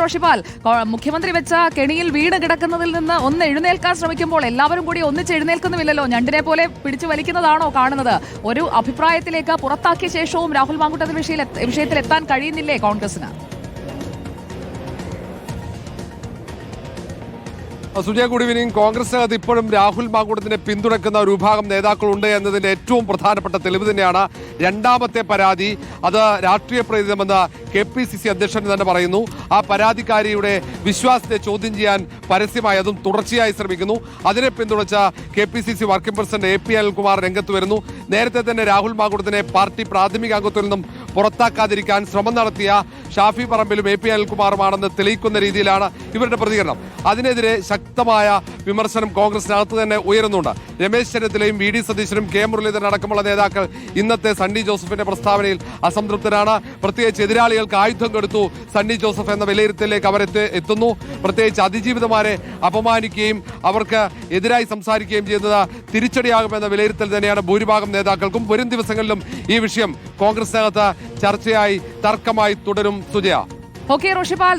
റോഷിപാൽ, മുഖ്യമന്ത്രി വെച്ച കെണിയിൽ വീട് കിടക്കുന്നതിൽ നിന്ന് ഒന്ന് എഴുന്നേൽക്കാൻ ശ്രമിക്കുമ്പോൾ എല്ലാവരും കൂടി ഒന്നിച്ച് എഴുന്നേൽക്കുന്നുമില്ലല്ലോ, ഞണ്ടിനെ പോലെ പിടിച്ചു വലിക്കുന്നതാണോ കാണുന്നത്? ഒരു അഭിപ്രായത്തിലേക്ക് പുറത്താക്കിയ ശേഷവും രാഹുൽ മാങ്കൂട്ടത്തിൽ വിഷയത്തിൽ എത്താൻ കഴിയുന്നില്ലേ കോൺഗ്രസിന്? Sujaya, good evening. കോൺഗ്രസിനകത്ത് ഇപ്പോഴും രാഹുൽ മാങ്കൂട്ടത്തിനെ പിന്തുണയ്ക്കുന്ന ഒരു വിഭാഗം നേതാക്കളുണ്ട് എന്നതിന്റെ ഏറ്റവും പ്രധാനപ്പെട്ട തെളിവ് തന്നെയാണ് രണ്ടാമത്തെ പരാതി. അത് രാഷ്ട്രീയ പ്രേരിതമെന്ന് KPCC അധ്യക്ഷൻ തന്നെ പറയുന്നു. ആ പരാതിക്കാരിയുടെ വിശ്വാസത്തെ ചോദ്യം ചെയ്യാൻ പരസ്യമായി അതും തുടർച്ചയായി ശ്രമിക്കുന്നു. അതിനെ പിന്തുണച്ച KPCC working president AP Anilkumar രംഗത്ത് വരുന്നു. നേരത്തെ തന്നെ രാഹുൽ മാങ്കൂട്ടത്തിനെ പാർട്ടി പ്രാഥമിക അംഗത്വത്തിൽ നിന്നും പുറത്താക്കാതിരിക്കാൻ ശ്രമം നടത്തിയ ഷാഫി പറമ്പിലും AP അനിൽകുമാറുമാണെന്ന് തെളിയിക്കുന്ന രീതിയിലാണ് ഇവരുടെ പ്രതികരണം. അതിനെതിരെ ശക്തമായ വിമർശനം കോൺഗ്രസിനകത്ത് തന്നെ ഉയരുന്നുണ്ട്. രമേശ് ചെന്നിത്തലയും VD സതീശനും K മുരളീധരൻ അടക്കമുള്ള നേതാക്കൾ ഇന്നത്തെ സണ്ണി ജോസഫിന്റെ പ്രസ്താവനയിൽ അസംതൃപ്തരാണ്. പ്രത്യേകിച്ച് എതിരാളികൾക്ക് ആയുധം കൊടുത്തു സണ്ണി ജോസഫ് എന്ന വിലയിരുത്തലിലേക്ക് അവർ എത്തുന്നു. പ്രത്യേകിച്ച് അതിജീവിതമാരെ അപമാനിക്കുകയും അവർക്ക് എതിരായി സംസാരിക്കുകയും ചെയ്യുന്നത് തിരിച്ചടിയാകുമെന്ന വിലയിരുത്തൽ തന്നെയാണ് ഭൂരിഭാഗം നേതാക്കൾക്കും. വരും ദിവസങ്ങളിലും ഈ വിഷയം കോൺഗ്രസിനകത്ത് ചർച്ചയായി തർക്കമായി തുടരും. സുജയ. ഓക്കെ റോഷിപാൽ.